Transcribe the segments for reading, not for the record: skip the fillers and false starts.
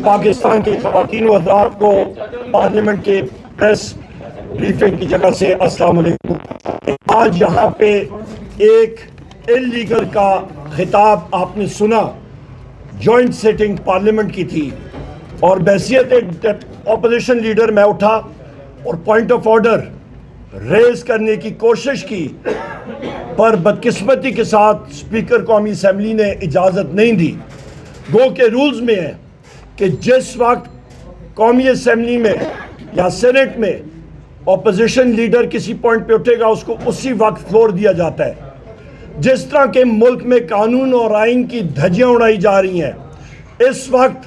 پاکستان کی خواتین و حضرات کو پارلیمنٹ کے پریس بریفنگ کی جگہ سے السلام علیکم۔ آج یہاں پہ ایک انلیگل کا خطاب آپ نے سنا، جوائنٹ سیٹنگ پارلیمنٹ کی تھی، اور بحیثیت ایک اپوزیشن لیڈر میں اٹھا اور پوائنٹ آف آرڈر ریز کرنے کی کوشش کی، پر بدقسمتی کے ساتھ اسپیکر قومی اسمبلی نے اجازت نہیں دی۔ گو کے رولز میں ہے کہ جس وقت قومی اسمبلی میں یا سینٹ میں اپوزیشن لیڈر کسی پوائنٹ پہ اٹھے گا، اس کو اسی وقت فلور دیا جاتا ہے۔ جس طرح کے ملک میں قانون اور آئین کی دھجیاں اڑائی جا رہی ہیں، اس وقت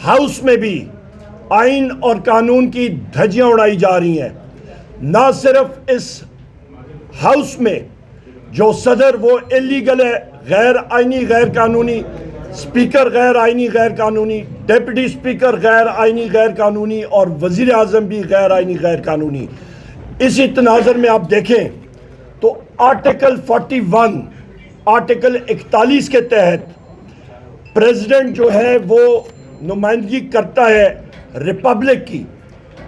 ہاؤس میں بھی آئین اور قانون کی دھجیاں اڑائی جا رہی ہیں۔ نہ صرف اس ہاؤس میں جو صدر وہ انلیگل ہے، غیر آئینی غیر قانونی، اسپیکر غیر آئینی غیر قانونی، ڈیپٹی اسپیکر غیر آئینی غیر قانونی، اور وزیر اعظم بھی غیر آئینی غیر قانونی۔ اسی تناظر میں آپ دیکھیں تو آرٹیکل 41 آرٹیکل 41 کے تحت پریزیڈنٹ جو ہے وہ نمائندگی کرتا ہے ریپبلک کی،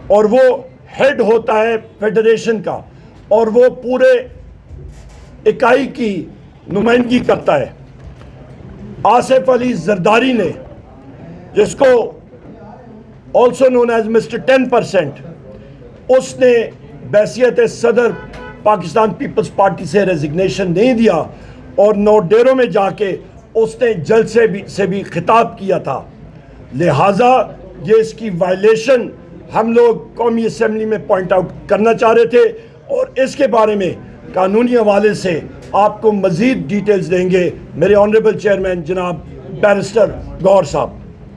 اور وہ ہیڈ ہوتا ہے فیڈریشن کا، اور وہ پورے اکائی کی نمائندگی کرتا ہے۔ آصف علی زرداری نے، جس کو also known as Mr. 10%، اس نے بحیثیت صدر پاکستان پیپلز پارٹی سے ریزگنیشن نہیں دیا، اور نوڈیرو میں جا کے اس نے جلسے سے بھی خطاب کیا تھا۔ لہٰذا یہ اس کی وائلیشن ہم لوگ قومی اسمبلی میں پوائنٹ آؤٹ کرنا چاہ رہے تھے، اور اس کے بارے میں قانونی حوالے سے آپ کو مزید ڈیٹیلز دیں گے میرے آنریبل چیئرمین جناب بیرسٹر گوہر صاحب۔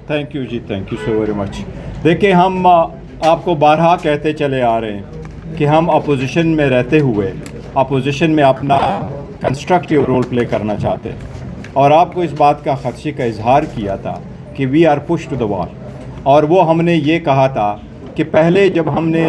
تھینک یو جی، thank you so very much. دیکھیں، ہم آپ کو بارہا کہتے چلے آ رہے ہیں کہ ہم اپوزیشن میں رہتے ہوئے اپوزیشن میں اپنا کنسٹرکٹیو رول پلے کرنا چاہتے ہیں، اور آپ کو اس بات کا خدشے کا اظہار کیا تھا کہ we are push to the wall, اور وہ ہم نے یہ کہا تھا کہ پہلے جب ہم نے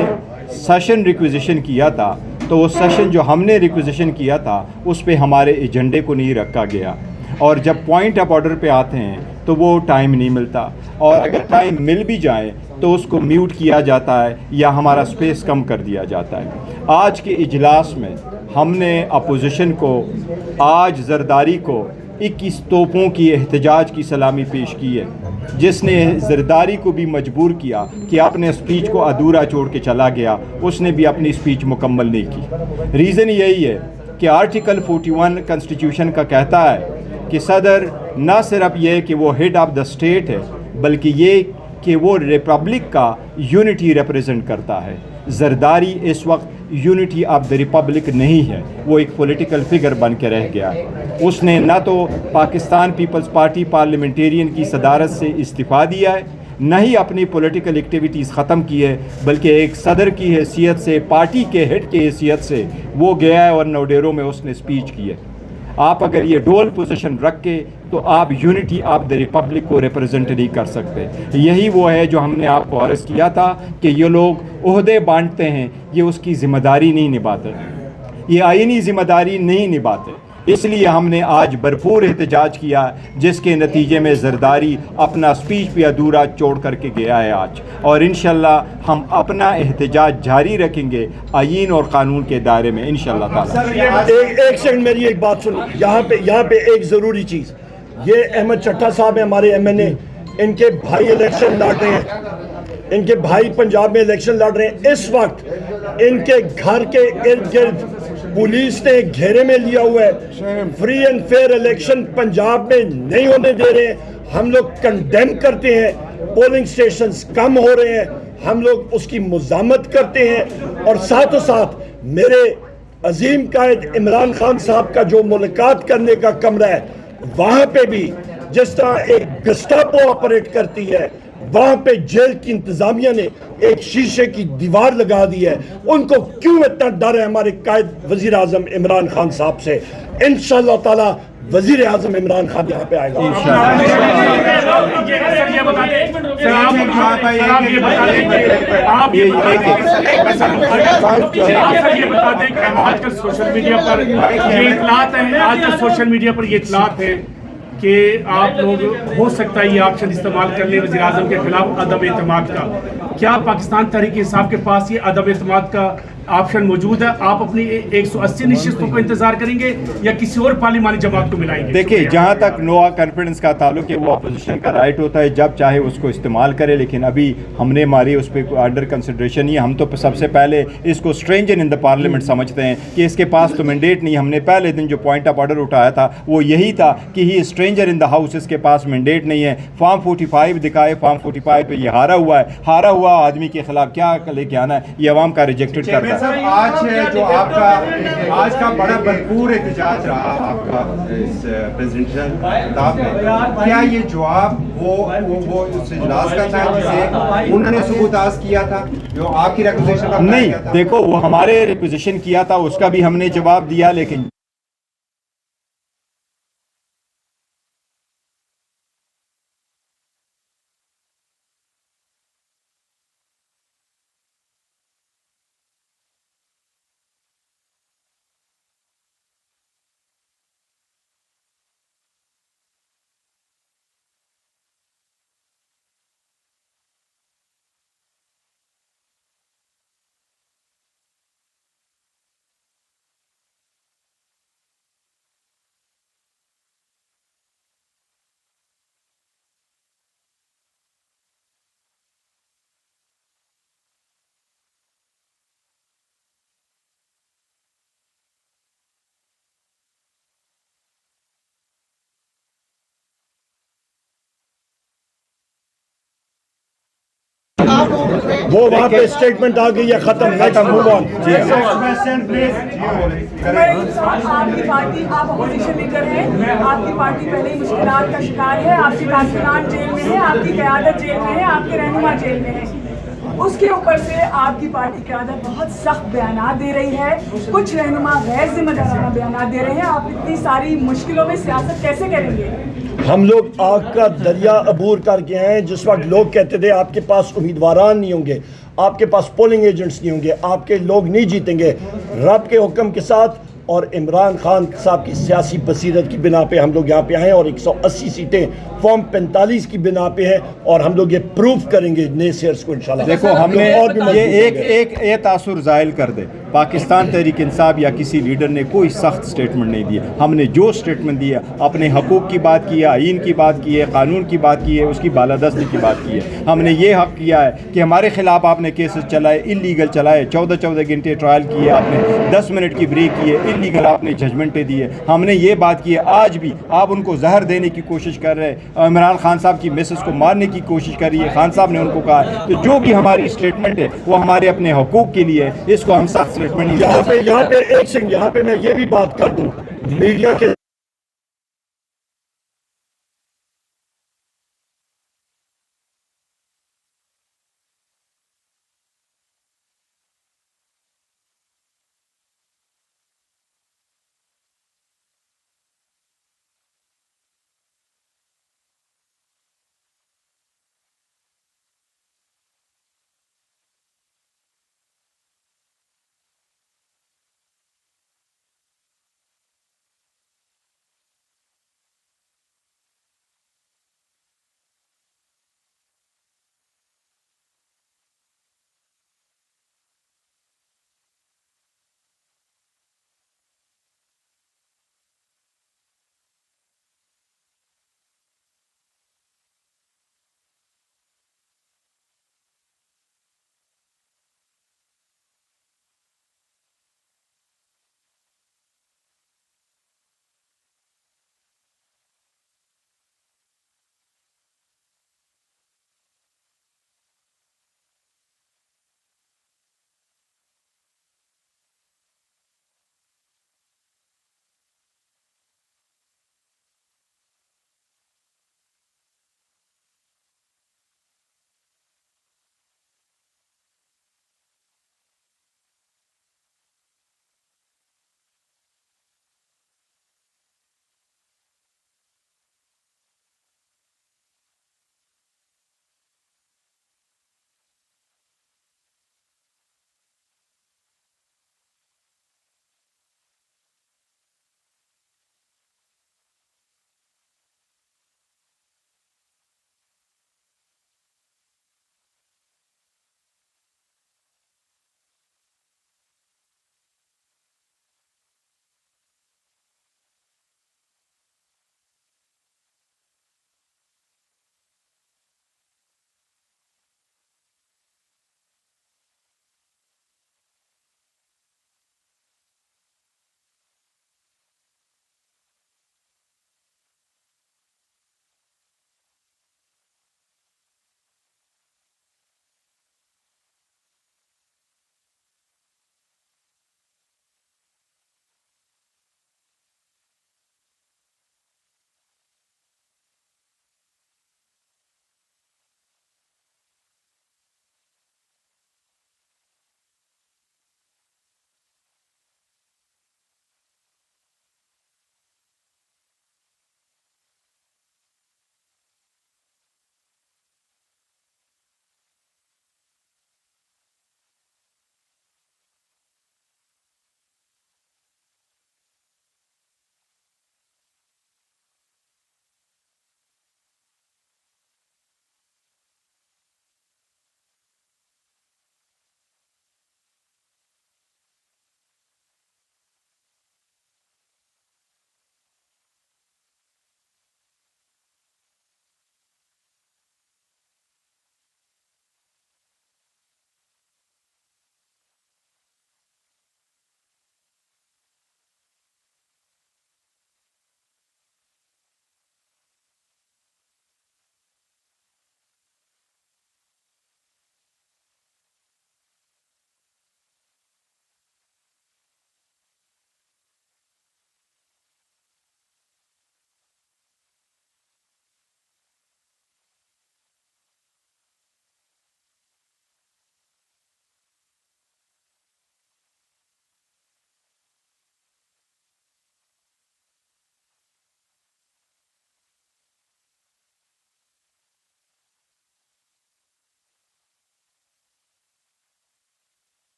سیشن ریکویزیشن کیا تھا تو وہ سیشن جو ہم نے ریکویزیشن کیا تھا اس پہ ہمارے ایجنڈے کو نہیں رکھا گیا، اور جب پوائنٹ آف آرڈر پہ آتے ہیں تو وہ ٹائم نہیں ملتا، اور اگر ٹائم مل بھی جائے تو اس کو میوٹ کیا جاتا ہے یا ہمارا سپیس کم کر دیا جاتا ہے۔ آج کے اجلاس میں ہم نے اپوزیشن کو آج زرداری کو 21 توپوں کی احتجاج کی سلامی پیش کی ہے، جس نے زرداری کو بھی مجبور کیا کہ اپنے اسپیچ کو ادھورا چھوڑ کے چلا گیا، اس نے بھی اپنی اسپیچ مکمل نہیں کی۔ ریزن یہی ہے کہ آرٹیکل 41 کنسٹیٹیوشن کا کہتا ہے کہ صدر نہ صرف یہ کہ وہ ہیڈ آف دا اسٹیٹ ہے، بلکہ یہ کہ وہ ریپبلک کا یونٹی ریپریزنٹ کرتا ہے۔ زرداری اس وقت یونٹی آف دا ریپبلک نہیں ہے، وہ ایک پولیٹیکل فگر بن کے رہ گیا ہے۔ اس نے نہ تو پاکستان پیپلز پارٹی پارلیمنٹیرین کی صدارت سے استعفیٰ دیا ہے، نہ ہی اپنی پولیٹیکل ایکٹیویٹیز ختم کی ہے، بلکہ ایک صدر کی حیثیت سے، پارٹی کے ہیڈ کی حیثیت سے وہ گیا ہے اور نوڈیرو میں اس نے اسپیچ کی ہے۔ آپ اگر یہ ڈول پوزیشن رکھ کے تو آپ یونٹی آف دا ریپبلک کو ریپرزینٹ نہیں کر سکتے۔ یہی وہ ہے جو ہم نے آپ کو عرض کیا تھا کہ یہ لوگ عہدے بانٹتے ہیں، یہ اس کی ذمہ داری نہیں نبھاتے، یہ آئینی ذمہ داری نہیں نبھاتے۔ اس لیے ہم نے آج بھرپور احتجاج کیا، جس کے نتیجے میں زرداری اپنا اسپیچ بھی ادھورا چھوڑ کر کے گیا ہے آج، اور انشاءاللہ ہم اپنا احتجاج جاری رکھیں گے آئین اور قانون کے دائرے میں انشاءاللہ تعالی۔ ایک سیکنڈ میری ایک بات سنو، یہاں پہ ایک ضروری چیز، یہ احمد چٹھا صاحب ہیں ہمارے ایم این اے، ان کے بھائی الیکشن لڑ رہے ہیں، ان کے بھائی پنجاب میں الیکشن لڑ رہے ہیں۔ اس وقت ان کے گھر کے ارد گرد پولیس نے گھیرے میں لیا ہوا ہے، free and fair election Punjab میں نہیں ہونے دے رہے ہیں۔ ہم لوگ کنڈیم کرتے ہیں، پولنگ سٹیشنز کم ہو رہے ہیں، ہم لوگ اس کی مزاحمت کرتے ہیں، اور ساتھ و ساتھ میرے عظیم قائد عمران خان صاحب کا جو ملاقات کرنے کا کمرہ ہے، وہاں پہ بھی جس طرح ایک گسٹاپو آپریٹ کرتی ہے، وہاں پہ جیل کی انتظامیہ نے ایک شیشے کی دیوار لگا دی ہے۔ ان کو کیوں اتنا ڈر ہے ہمارے قائد وزیر اعظم عمران خان صاحب سے؟ انشاءاللہ تعالی وزیر اعظم عمران خان یہاں پہ آئے گا۔ سوشل میڈیا پر یہ اطلاعات ہیں کہ آپ لوگ ہو سکتا ہے یہ آپشن استعمال کر لیں وزیر اعظم کے خلاف عدم اعتماد کا. کیا پاکستان تحریک انصاف کے پاس یہ عدم اعتماد کا آپشن موجود ہے؟ آپ اپنی 180 نشستوں کو انتظار کریں گے یا کسی اور پارلیمانی جماعت کو ملائیں گے؟ دیکھیں جہاں تک نو کانفیڈنس کا تعلق ہے وہ اپوزیشن کا رائٹ ہوتا ہے جب چاہے اس کو استعمال کرے, لیکن ابھی ہم نے ہماری اس پہ انڈر کنسیڈریشن نہیں ہے. ہم تو سب سے پہلے اس کو اسٹرینجر ان دا پارلیمنٹ سمجھتے ہیں کہ اس کے پاس تو مینڈیٹ نہیں. ہم نے پہلے دن جو پوائنٹ آف آرڈر اٹھایا تھا وہ یہی تھا کہ ہی اسٹرینجر ان دا ہاؤس, اس کے پاس مینڈیٹ نہیں ہے. فارم 45 دکھائے, فارم 45 پہ یہ ہارا ہوا ہے. ہارا ہوا آدمی کے خلاف کیا لے کے آنا ہے؟ یہ عوام کا ریجیکٹڈ کرتا ہے. آج جو آپ کا آج کا بڑا بھرپور احتجاج رہا آپ کا اس پریزیڈنشل خطاب میں, کیا یہ جواب وہ اس اجلاس کا تھا جسے انہوں نے ثبوت کیا تھا جو آپ کی ریکوزیشن کا؟ نہیں, دیکھو وہ ہمارے ریکوزیشن کیا تھا, اس کا بھی ہم نے جواب دیا, لیکن وہ وہاں پہ اسٹیٹمنٹ آ گئی ہے, ختم. Move on. آپ کی پارٹی, آپ اپوزیشن لیڈر ہیں, آپ کی پارٹی پہلے ہی مشکلات کا شکار ہے. آپ کے کارکنان جیل میں ہیں, آپ کی قیادت جیل میں ہے, آپ کے رہنما جیل میں ہیں. اس کے اوپر سے آپ کی پارٹی قیادت بہت سخت بیانات دے رہی ہے, کچھ رہنما غیر ذمہ دارانہ بیانات دے رہے ہیں. آپ اتنی ساری مشکلوں میں سیاست کیسے کریں گے؟ ہم لوگ آگ کا دریا عبور کر کے ہیں. جس وقت لوگ کہتے تھے آپ کے پاس امیدواران نہیں ہوں گے, آپ کے پاس پولنگ ایجنٹس نہیں ہوں گے, آپ کے لوگ نہیں جیتیں گے, رب کے حکم کے ساتھ اور عمران خان صاحب کی سیاسی بصیرت کی بنا پہ ہم لوگ یہاں پہ آئے ہیں, اور 180 سیٹیں فارم 45 کی بنا پہ ہیں, اور ہم لوگ یہ پروف کریں گے نئے سیئرز کو انشاءاللہ. دیکھو ہم نے یہ ایک تاثر ظاہر کر دے, پاکستان تحریک انصاف یا کسی لیڈر نے کوئی سخت سٹیٹمنٹ نہیں دی. ہم نے جو سٹیٹمنٹ دی ہے اپنے حقوق کی بات کی ہے, آئین کی بات کی ہے, قانون کی بات کی ہے, اس کی بالادستی کی بات کی ہے. ہم نے یہ حق کیا ہے کہ ہمارے خلاف آپ نے کیسز چلائے, انلیگل چلائے, 14 گھنٹے ٹرائل کیے آپ نے, 10 منٹ کی بریک کیے, انلیگل آپ نے ججمنٹیں دی ہے. ہم نے یہ بات کی ہے. آج بھی آپ ان کو زہر دینے کی کوشش کر رہے ہیں, عمران خان صاحب کی مسز کو مارنے کی کوشش کر رہی ہے. خان صاحب نے ان کو کہا کہ جو بھی ہماری اسٹیٹمنٹ ہے وہ ہمارے اپنے حقوق کے لیے, اس کو ہم سخت اسٹیٹمنٹ نہیں. یہاں پہ ایک سنگ, یہاں پہ میں یہ بھی بات کر دوں, میڈیا کے